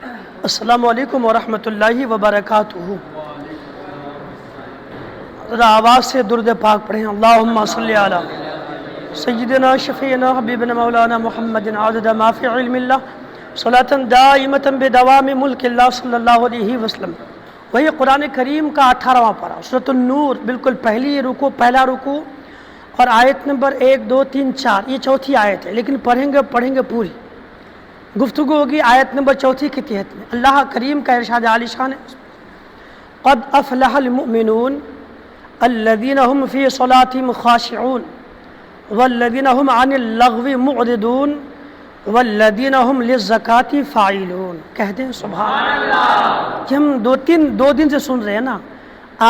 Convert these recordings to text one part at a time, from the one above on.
السلام علیکم ورحمۃ اللہ وبرکاتہ۔ ذرا آواز سے درود پاک پڑھیں۔ اللہم صلی علی سیدنا شفیعنا حبیبنا مولانا محمد عدد ما فی علم اللہ صلاۃ دائمۃ بدوام ملک اللہ صلی اللہ علیہ وسلم۔ وہی قرآن کریم کا 18واں پارہ سورۃ النور، بالکل پہلا رکوع اور آیت نمبر 1 2 3 4، یہ چوتھی آیت ہے، لیکن پڑھیں گے پوری گفتگو ہوگی آیت نمبر 4 کے تحت میں۔ اللہ کریم کا ارشاد عالی شان ہے، قد افلح المؤمنون الذین هم فی صلاتهم خاشعون والذین هم عن اللغو معرضون والذین هم للزکاة فاعلون۔ کہتے ہیں سبحان اللہ۔ کہ ہم دو دن سے سن رہے ہیں نا،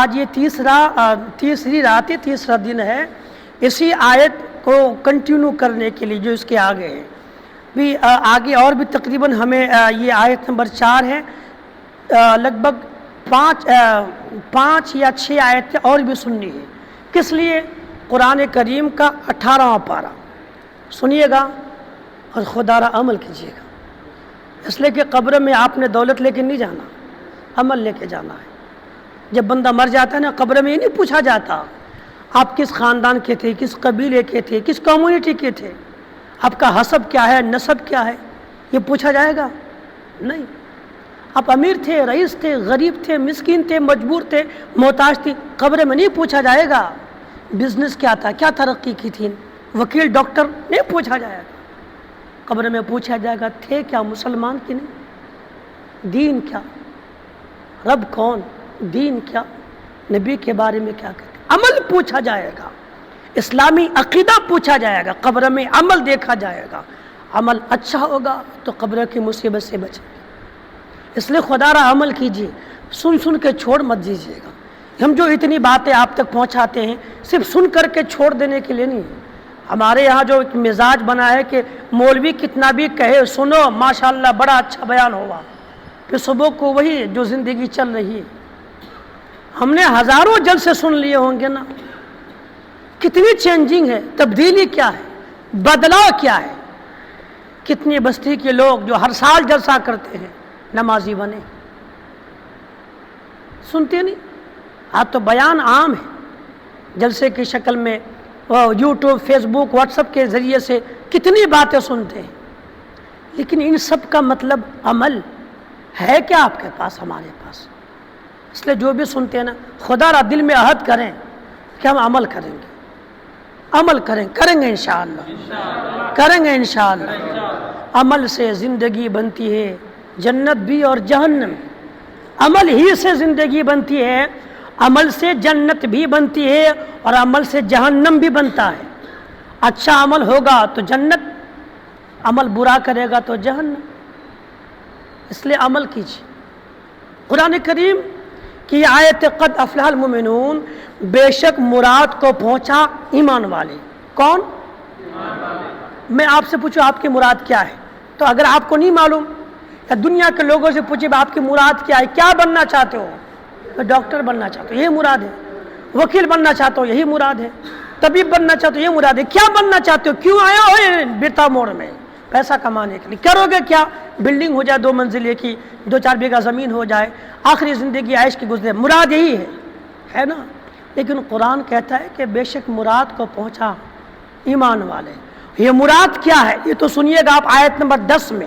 آج یہ تیسری رات ہے، تیسرا دن ہے اسی آیت کو کنٹینیو کرنے کے لیے جو اس کے آگے ہے۔ بھی آگے اور بھی تقریباً ہمیں یہ آیت نمبر 4 ہے، لگ بھگ 5 یا 6 آیتیں اور بھی سننی ہے۔ کس لیے؟ قرآن کریم کا 18واں پارہ سنیے گا اور خدا را عمل کیجیے گا، اس لیے کہ قبر میں آپ نے دولت لے کے نہیں جانا، عمل لے کے جانا ہے۔ جب بندہ مر جاتا ہے نا، قبر میں یہ نہیں پوچھا جاتا آپ کس خاندان کے تھے، کس قبیلے کے تھے، کس کمیونٹی کے تھے، آپ کا حسب کیا ہے، نسب کیا ہے، یہ پوچھا جائے گا نہیں۔ آپ امیر تھے، رئیس تھے، غریب تھے، مسکین تھے، مجبور تھے، محتاج تھی، قبر میں نہیں پوچھا جائے گا بزنس کیا تھا، کیا ترقی کی تھی، وکیل ڈاکٹر نہیں پوچھا جائے گا۔ قبر میں پوچھا جائے گا تھے کیا مسلمان کی نہیں، دین کیا، رب کون، دین کیا، نبی کے بارے میں کیا کہتے، عمل پوچھا جائے گا، اسلامی عقیدہ پوچھا جائے گا، قبر میں عمل دیکھا جائے گا۔ عمل اچھا ہوگا تو قبر کی مصیبت سے بچیں گے۔ اس لیے خدا را عمل کیجیے، سن کے چھوڑ مت دیجیے گا۔ ہم جو اتنی باتیں آپ تک پہنچاتے ہیں صرف سن کر کے چھوڑ دینے کے لیے نہیں ہے۔ ہمارے یہاں جو ایک مزاج بنا ہے کہ مولوی کتنا بھی کہے سنو ماشاءاللہ بڑا اچھا بیان ہوا، پھر صبح کو وہی جو زندگی چل رہی ہے۔ ہم نے ہزاروں جلسے سن لیے ہوں گے نا، کتنی چینجنگ ہے، تبدیلی کیا ہے، بدلاؤ کیا ہے۔ کتنی بستی کے لوگ جو ہر سال جلسہ کرتے ہیں نمازی بنے، سنتے نہیں۔ آج تو بیان عام ہے، جلسے کی شکل میں یوٹیوب، فیس بک، واٹس ایپ کے ذریعے سے کتنی باتیں سنتے ہیں، لیکن ان سب کا مطلب عمل ہے کیا آپ کے پاس، ہمارے پاس؟ اس لیے جو بھی سنتے ہیں نا، خدا را دل میں عہد کریں کہ ہم عمل کریں گے، عمل کریں گے انشاءاللہ، کریں گے انشاءاللہ۔ عمل سے زندگی بنتی ہے جنت بھی اور جہنم، عمل ہی سے زندگی بنتی ہے، عمل سے جنت بھی بنتی ہے اور عمل سے جہنم بھی بنتا ہے۔ اچھا عمل ہوگا تو جنت، عمل برا کرے گا تو جہنم۔ اس لیے عمل کیجیے۔ قرآن کریم کی آیت قد افلح المؤمنون، بے شک مراد کو پہنچا ایمان والے۔ کون؟ میں آپ سے پوچھوں آپ کی مراد کیا ہے، تو اگر آپ کو نہیں معلوم یا دنیا کے لوگوں سے پوچھے آپ کی مراد کیا ہے، کیا بننا چاہتے ہو، میں ڈاکٹر بننا چاہتا ہوں، یہی مراد ہے، وکیل بننا چاہتا ہوں، یہی مراد ہے، طبیب بننا چاہتا ہوں، یہ مراد ہے، کیا بننا چاہتے ہو، کیوں آئے ہو بیتا موڑ میں، پیسہ کمانے کے لیے، کرو گے کیا، بلڈنگ ہو جائے 2 منزلے کی، 2-4 بیگھہ زمین ہو جائے، آخری زندگی عیش کی گزرے، مراد یہی ہے نا۔ لیکن قرآن کہتا ہے کہ بے شک مراد کو پہنچا ایمان والے۔ یہ مراد کیا ہے یہ تو سنیے گا آپ آیت نمبر 10 میں،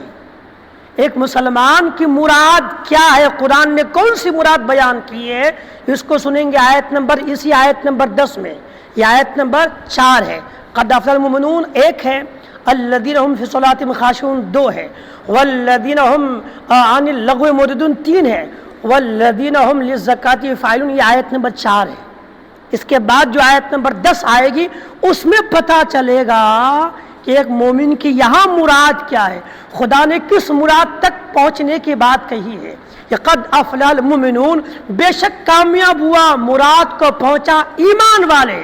ایک مسلمان کی مراد کیا ہے، قرآن نے کون سی مراد بیان کی ہے، اس کو سنیں گے اسی آیت نمبر 10 میں۔ یہ آیت نمبر 4 ہے، قد افلح المؤمنون 1 ہے، الذین هم فی صلاتهم خاشعون 2 ہے، والذین هم عن اللغو معرضون 3 ہے، والذین هم للزکاة فاعلون، یہ آیت نمبر 4 ہے۔ اس کے بعد جو آیت نمبر 10 آئے گی اس میں پتہ چلے گا کہ ایک مومن کی یہاں مراد کیا ہے، خدا نے کس مراد تک پہنچنے کی بات کہی ہے۔ کہ قد افلح المؤمنون، بے شک کامیاب ہوا، مراد کو پہنچا ایمان والے۔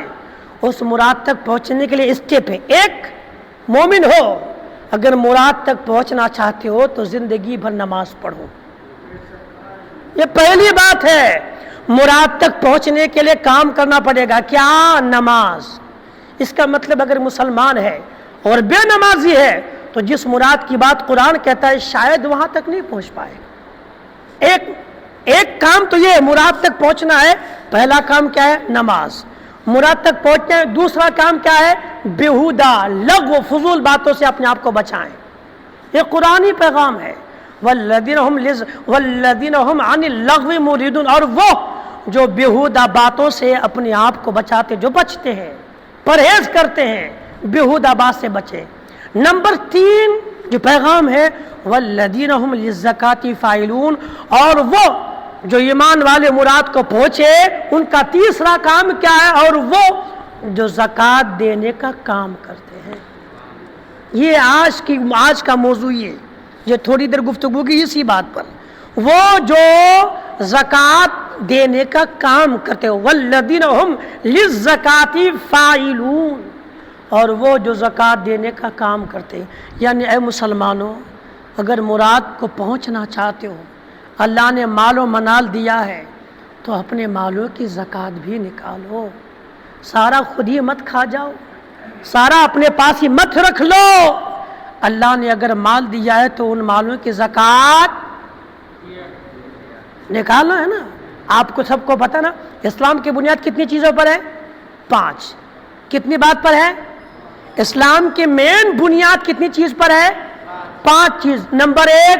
اس مراد تک پہنچنے کے لیے اسٹیپ ہے، ایک مومن ہو، اگر مراد تک پہنچنا چاہتے ہو تو زندگی بھر نماز پڑھو، یہ پہلی بات ہے۔ مراد تک پہنچنے کے لیے کام کرنا پڑے گا، کیا؟ نماز۔ اس کا مطلب اگر مسلمان ہے اور بے نمازی ہے تو جس مراد کی بات قرآن کہتا ہے شاید وہاں تک نہیں پہنچ پائے گا۔ ایک کام تو یہ مراد تک پہنچنا ہے. پہلا کام کیا ہے؟ نماز. مراد تک پہنچنا ہے. دوسرا کام کیا ہے؟ بیہودہ لغو فضول باتوں سے اپنے آپ کو بچائیں. یہ قرآنی پیغام ہے. والذین هم عن اللغو معرضون، اور وہ جو بیہودہ باتوں سے اپنے آپ کو بچاتے، جو بچتے ہیں، پرہیز کرتے ہیں، بیہودہ بات سے بچے. نمبر 3 جو پیغام ہے والذین هم للزکاة فاعلون، اور وہ جو ایمان والے مراد کو پہنچے ان کا تیسرا کام کیا ہے؟ اور وہ جو زکوٰۃ دینے کا کام کرتے ہیں. یہ آج کا موضوع یہ تھوڑی دیر گفتگو کی اسی بات پر. وہ جو زکوٰۃ دینے کا کام کرتے ہیں، والذین هم للزکاة فاعلون، اور وہ جو زکوٰۃ دینے کا کام کرتے ہیں. یعنی اے مسلمانوں، اگر مراد کو پہنچنا چاہتے ہو، اللہ نے مال و منال دیا ہے تو اپنے مالوں کی زکوٰۃ بھی نکالو. سارا خود ہی مت کھا جاؤ، سارا اپنے پاس ہی مت رکھ لو. اللہ نے اگر مال دیا ہے تو ان مالوں کی زکوٰۃ نکالنا ہے نا. آپ کو سب کو پتہ نا اسلام کی بنیاد کتنی چیزوں پر ہے؟ 5. کتنی بات پر ہے؟ اسلام کی مین بنیاد کتنی چیز پر ہے؟ 5 چیز. نمبر 1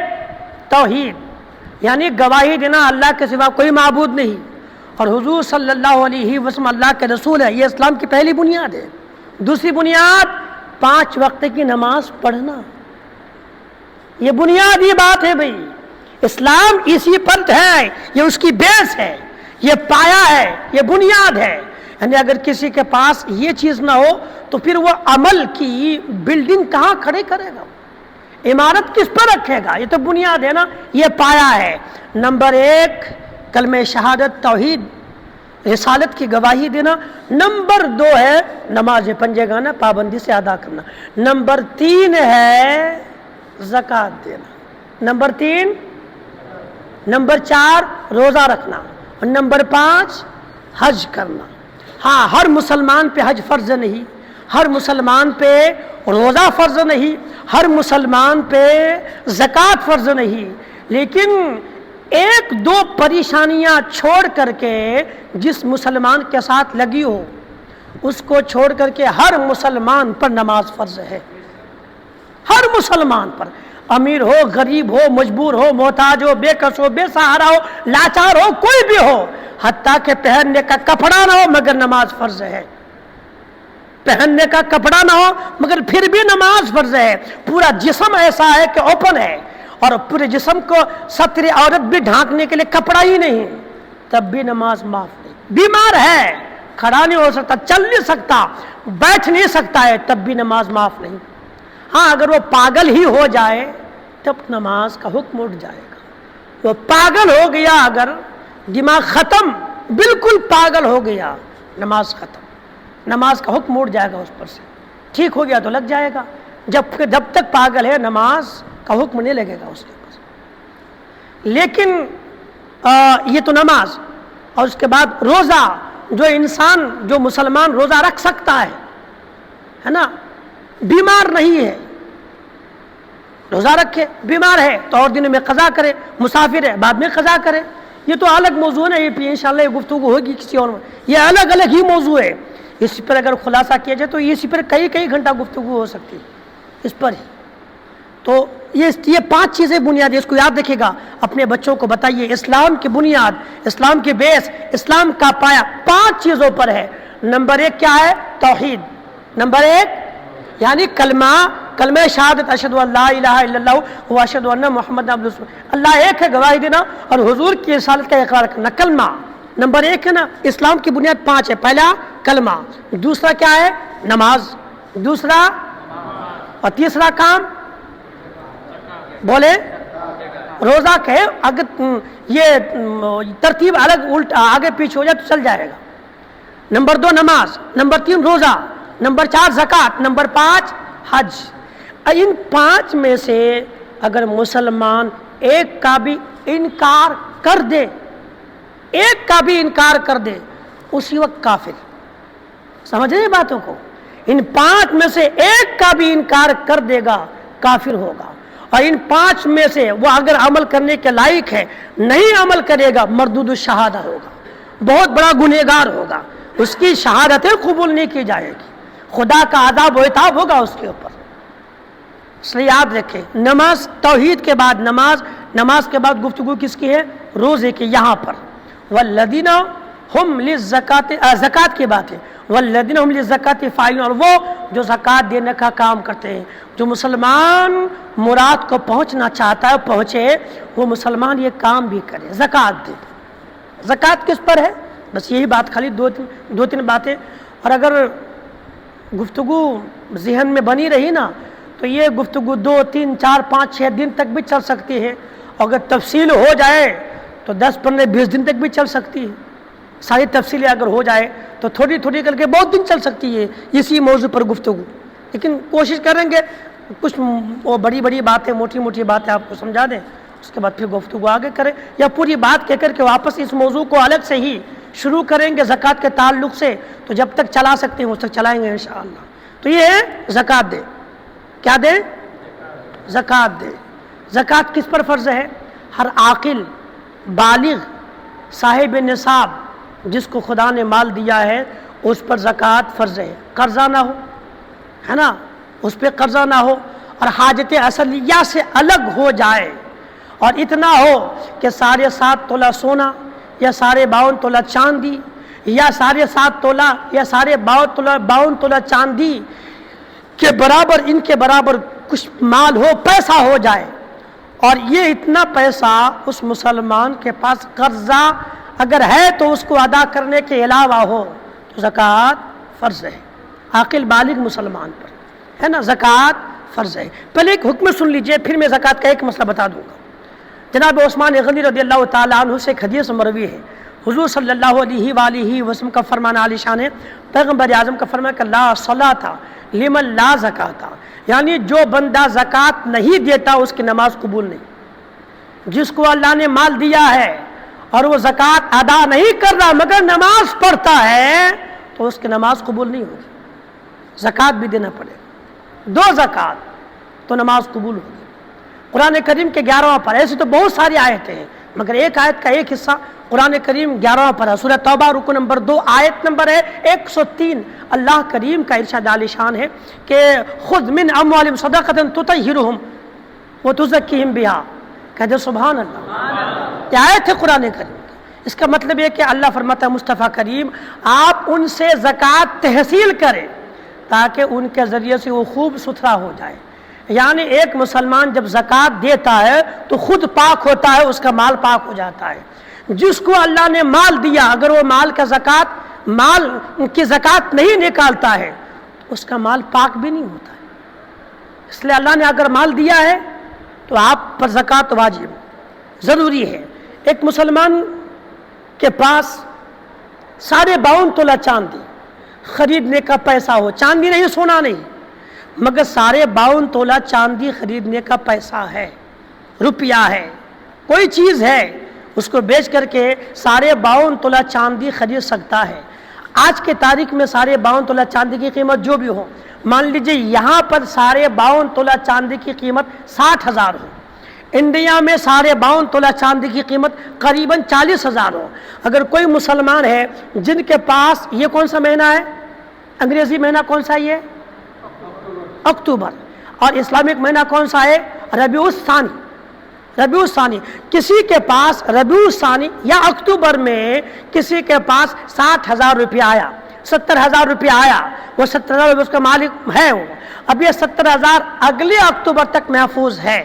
توحید، یعنی گواہی دینا اللہ کے سوا کوئی معبود نہیں اور حضور صلی اللہ علیہ وسلم اللہ کے رسول ہے. یہ اسلام کی پہلی بنیاد ہے. دوسری بنیاد 5 وقت کی نماز پڑھنا. یہ بنیادی بات ہے بھائی. اسلام اسی پر ہے، یہ اس کی بیس ہے، یہ پایا ہے، یہ بنیاد ہے. یعنی اگر کسی کے پاس یہ چیز نہ ہو تو پھر وہ عمل کی بلڈنگ کہاں کھڑے کرے گا؟ عمارت کس پر رکھے گا؟ یہ تو بنیاد ہے نا، یہ پایا ہے. نمبر 1 کلمہ شہادت، توحید، رسالت کی گواہی دینا. نمبر 2 ہے نماز پنجے گانا پابندی سے ادا کرنا. نمبر 3 ہے زکوٰۃ دینا. نمبر 3. نمبر 4 روزہ رکھنا. اور نمبر 5 حج کرنا. ہاں، ہر مسلمان پہ حج فرض نہیں، ہر مسلمان پہ روزہ فرض نہیں، ہر مسلمان پہ زکوٰۃ فرض نہیں، لیکن 1-2 پریشانیاں چھوڑ کر کے جس مسلمان کے ساتھ لگی ہو اس کو چھوڑ کر کے ہر مسلمان پر نماز فرض ہے. ہر مسلمان پر، امیر ہو، غریب ہو، مجبور ہو، محتاج ہو، بے کس ہو، بے سہارا ہو، لاچار ہو، کوئی بھی ہو، حتیٰ کہ پہننے کا کپڑا نہ ہو مگر نماز فرض ہے. پہننے کا کپڑا نہ ہو مگر پھر بھی نماز فرض ہے. پورا جسم ایسا ہے کہ اوپن ہے اور پورے جسم کو ستر عورت بھی ڈھانکنے کے لیے کپڑا ہی نہیں، تب بھی نماز معاف نہیں. بیمار ہے، کھڑا نہیں ہو سکتا، چل نہیں سکتا، بیٹھ نہیں سکتا ہے، تب بھی نماز معاف نہیں. ہاں، اگر وہ پاگل ہی ہو جائے تب نماز کا حکم اٹھ جائے گا. وہ پاگل ہو گیا، اگر دماغ ختم، بالکل پاگل ہو گیا، نماز ختم، نماز کا حکم اٹھ جائے گا اس پر سے. ٹھیک ہو گیا تو لگ جائے گا، جب تک پاگل ہے نماز کا حکم نہیں لگے گا اس کے اوپر. لیکن یہ تو نماز. اور اس کے بعد روزہ. جو مسلمان روزہ رکھ سکتا ہے نا، بیمار نہیں ہے، روزہ رکھے. بیمار ہے تو اور دنوں میں قضا کرے، مسافر ہے بعد میں قضا کرے. یہ تو الگ موضوع ہے، یہ انشاءاللہ یہ گفتگو ہوگی کسی اور میں. یہ الگ الگ ہی موضوع ہے. اس پر اگر خلاصہ کیا جائے تو اسی پر کئی گھنٹہ گفتگو ہو سکتی ہے اس پر ہی. تو یہ 5 چیزیں بنیادی، اس کو یاد رکھے گا. اپنے بچوں کو بتائیے اسلام کی بنیاد، اسلام کی بیس، اسلام کا پایا 5 چیزوں پر ہے. نمبر 1 کیا ہے؟ توحید. نمبر 1 یعنی کلمہ شہادت، اشہد ان لا الہ الا اللہ و اشہد ان محمد عبدہ رسول اللہ. ایک ہے گواہی دینا اور حضور کی رسالت کا اقرار کرنا، کلمہ. نمبر 1 ہے نا، اسلام کی بنیاد 5 ہے. پہلا کلمہ، دوسرا کیا ہے؟ نماز، دوسرا اور تیسرا کام بولے روزہ کے. اگر یہ ترتیب الگ الٹ آگے پیچھے ہو جائے تو چل جائے گا. نمبر 2 نماز، نمبر 3 روزہ، نمبر 4 زکوٰۃ، نمبر 5 حج. ان 5 میں سے اگر مسلمان ایک کا بھی انکار کر دے، ایک کا بھی انکار کر دے، اسی وقت کافر. سمجھ رہے باتوں کو؟ ان 5 میں سے ایک کا بھی انکار کر دے گا کافر ہوگا. اور ان 5 میں سے وہ اگر عمل کرنے کے لائق ہے، نہیں عمل کرے گا مردود الشہادہ ہوگا، بہت بڑا گنہگار ہوگا، اس کی شہادتیں قبول نہیں کی جائے گی، خدا کا عذاب و عتاب ہوگا اس کے اوپر۔ اس لیے یاد رکھیں، نماز توحید کے بعد نماز کے بعد گفتگو کس کی ہے؟ روزے کی۔ یہاں پر والذین ہم للزکاۃ، زکوٰۃ کی بات ہے، والذین ہم للزکاۃ فاعلون، اور وہ جو زکوٰۃ دینے کا کام کرتے ہیں۔ جو مسلمان مراد کو پہنچنا چاہتا ہے پہنچے، وہ مسلمان یہ کام بھی کرے، زکوٰۃ دے۔ زکوٰۃ کس پر ہے؟ بس یہی بات، خالی دو تین باتیں، اور اگر گفتگو ذہن میں بنی رہی نا تو یہ گفتگو 2 3 4 5 6 دن تک بھی چل سکتی ہے، اور اگر تفصیل ہو جائے تو 10 15 20 دن تک بھی چل سکتی ہے۔ ساری تفصیلیں اگر ہو جائے تو تھوڑی تھوڑی کر کے بہت دن چل سکتی ہے اسی موضوع پر گفتگو، لیکن کوشش کریں گے کچھ وہ بڑی بڑی باتیں، موٹی موٹی باتیں آپ کو سمجھا دیں، اس کے بعد پھر گفتگو آگے کریں، یا پوری بات کہہ کر کے واپس اس موضوع کو الگ سے ہی شروع کریں گے زکوٰۃ کے تعلق سے، تو جب تک چلا سکتے ہیں اس تک چلائیں گے انشاءاللہ۔ تو یہ ہے زکوٰۃ دے، کیا دے؟ زکوٰۃ دے۔ زکوٰۃ کس پر فرض ہے؟ ہر عاقل بالغ صاحب نصاب جس کو خدا نے مال دیا ہے اس پر زکوٰۃ فرض ہے، قرضہ نہ ہو، ہے نا، اس پہ قرضہ نہ ہو، اور حاجت اصلیہ سے الگ ہو جائے، اور اتنا ہو کہ 7.5 تولہ سونا یا 52 تولہ چاندی یا 7.5 تولہ یا 52 تولہ چاندی کے برابر، ان کے برابر کچھ مال ہو، پیسہ ہو جائے، اور یہ اتنا پیسہ اس مسلمان کے پاس قرضہ اگر ہے تو اس کو ادا کرنے کے علاوہ ہو تو زکوٰۃ فرض ہے عاقل بالغ مسلمان پر، ہے نا، زکوٰۃ فرض ہے۔ پہلے ایک حکم سن لیجئے، پھر میں زکوٰۃ کا ایک مسئلہ بتا دوں گا۔ جناب عثمان غنی رضی اللہ تعالیٰ عنہ سے ایک حدیث مروی ہے، حضور صلی اللہ علیہ وآلہ وسلم کا فرمان عالی شان ہے، پیغمبر اعظم کا فرمان کہ لا صلاۃ لمن لا زکاۃ، یعنی جو بندہ زکوٰۃ نہیں دیتا اس کی نماز قبول نہیں۔ جس کو اللہ نے مال دیا ہے اور وہ زکوٰۃ ادا نہیں کر رہا مگر نماز پڑھتا ہے تو اس کی نماز قبول نہیں ہوگی، زکوٰۃ بھی دینا پڑے گا، 2 زکوٰۃ تو نماز قبول ہوگی۔ قرآن کریم کے 11واں پر، ایسے تو بہت ساری آیتیں ہیں مگر ایک آیت کا ایک حصہ قرآن کریم 11واں پر ہے، سورہ توبہ رکو نمبر 2 آیت نمبر ہے 103۔ اللہ کریم کا ارشاد عالی شان ہے کہ خذ من اموالہم صدقۃ تطہرہم وتزکیہم بہا، کہتے سبحان اللہ، یہ آیت ہے قرآن کریم کی۔ اس کا مطلب یہ کہ اللہ فرماتا ہے مصطفیٰ کریم آپ ان سے زکوٰۃ تحصیل کریں تاکہ ان کے ذریعے سے وہ خوب ستھرا ہو جائے، یعنی ایک مسلمان جب زکوٰۃ دیتا ہے تو خود پاک ہوتا ہے، اس کا مال پاک ہو جاتا ہے۔ جس کو اللہ نے مال دیا اگر وہ مال کی زکوٰۃ نہیں نکالتا ہے تو اس کا مال پاک بھی نہیں ہوتا ہے۔ اس لیے اللہ نے اگر مال دیا ہے تو آپ پر زکوٰۃ واجب ضروری ہے۔ ایک مسلمان کے پاس 52 تولہ چاندی خریدنے کا پیسہ ہو، چاندی نہیں، سونا نہیں، مگر 52 تولہ چاندی خریدنے کا پیسہ ہے، روپیہ ہے، کوئی چیز ہے، اس کو بیچ کر کے 52 تولہ چاندی خرید سکتا ہے۔ آج کے تاریخ میں 52 تولہ چاندی کی قیمت جو بھی ہو، مان لیجئے یہاں پر 52 تولہ چاندی کی قیمت 60,000 ہو، انڈیا میں 52 تولہ چاندی کی قیمت قریباً 40,000 ہو۔ اگر کوئی مسلمان ہے جن کے پاس، یہ کون سا مہینہ ہے؟ انگریزی مہینہ کون سا ہے؟ اکتوبر، اور اسلامک مہینہ کون سا ہے؟ ربیع الثانی۔ ربیع الثانی، کسی کے پاس ربیع الثانی یا اکتوبر میں کسی کے پاس 60,000 روپیہ آیا، 70,000 روپیہ آیا، وہ 70,000 روپیہ اس کا مالک ہے، وہ اب یہ 70,000 اگلے اکتوبر تک محفوظ ہے،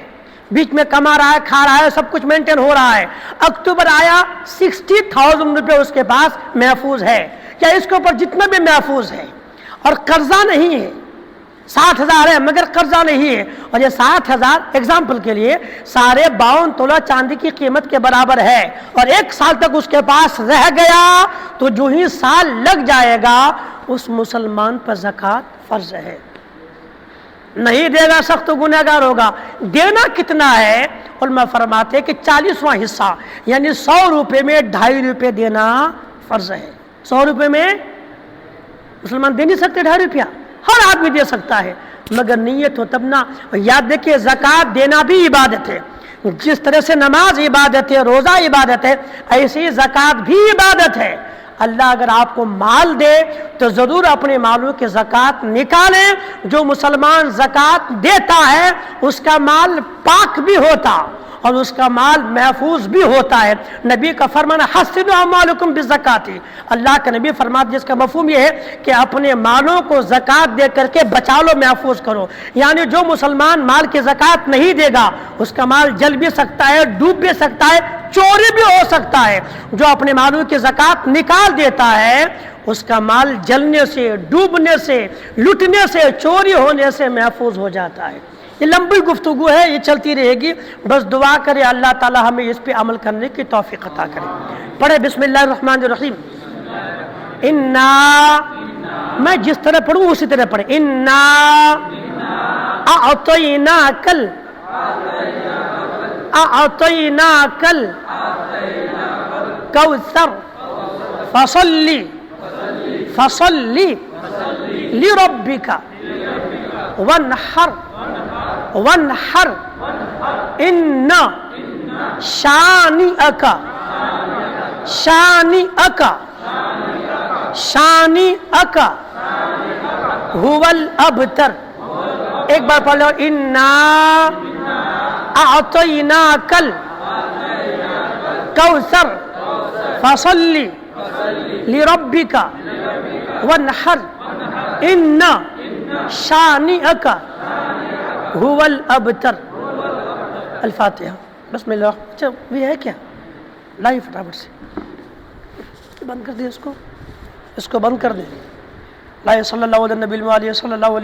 بیچ میں کما رہا ہے، کھا رہا ہے، سب کچھ مینٹین ہو رہا ہے۔ اکتوبر آیا، 60,000 روپیہ اس کے پاس محفوظ ہے، یا اس کے اوپر جتنا بھی محفوظ ہے، اور قرضہ نہیں ہے، 60,000 ہے مگر قرضہ نہیں ہے، اور یہ 60,000 ایگزامپل کے لیے 52 تولہ چاندی کی قیمت کے برابر ہے، اور 1 سال تک اس کے پاس رہ گیا تو جو ہی سال لگ جائے گا اس مسلمان پر زکوٰۃ فرض ہے۔ نہیں دے گا سخت گنہگار ہوگا۔ دینا کتنا ہے؟ علماء فرماتے کہ 40واں حصہ، یعنی 100 روپے میں 2.5 روپے دینا فرض ہے۔ 100 روپے میں مسلمان دے نہیں سکتے 2.5 روپیہ، ہر آدمی دے سکتا ہے مگر نیت ہو تب نہ. یاد رکھیے زکوٰۃ دینا بھی عبادت ہے. جس طرح سے نماز عبادت ہے، روزہ عبادت ہے، ایسی زکوٰۃ بھی عبادت ہے. اللہ اگر آپ کو مال دے تو ضرور اپنے مالوں کی زکوٰۃ نکالیں. جو مسلمان زکوٰۃ دیتا ہے اس کا مال پاک بھی ہوتا اور اس کا مال محفوظ بھی ہوتا ہے. نبی کا فرمان حسنوا اعمالکم بالزکوٰۃ. اللہ کا نبی فرماتے جس کا مفہوم یہ ہے کہ اپنے مالوں کو زکوٰۃ دے کر کے بچا لو، محفوظ کرو. یعنی جو مسلمان مال کی زکوٰۃ نہیں دے گا اس کا مال جل بھی سکتا ہے، ڈوب بھی سکتا ہے، چوری بھی ہو سکتا ہے. جو اپنے مالوں کی زکوٰۃ نکال دیتا ہے اس کا مال جلنے سے، ڈوبنے سے، لٹنے سے، چوری ہونے سے محفوظ ہو جاتا ہے. یہ لمبی گفتگو ہے، یہ چلتی رہے گی. بس دعا کرے اللہ تعالی ہمیں اس پہ عمل کرنے کی توفیق عطا کرے. پڑھے بسم اللہ الرحمن الرحیم. انا، میں جس طرح پڑھوں اسی طرح پڑھے. انا اعطیناکل، اعطیناکل کوثر فصلی، فصلی لربک وانحر، وانحر ان شانئک، شانئک، شانئک هو الابتر. ایک بار پڑھ لو. انا اعطیناک الکوثر فصلی لربک وانحر ان شانئک هو الابتر. الفاتحہ. بسم اللہ. اچھا یہ ہے کیا؟ لائیو فٹافٹ سے بند کر دیں اس کو بند کر دیں. لا صلی اللہ علیہ نبی علیہ صلی اللہ علیہ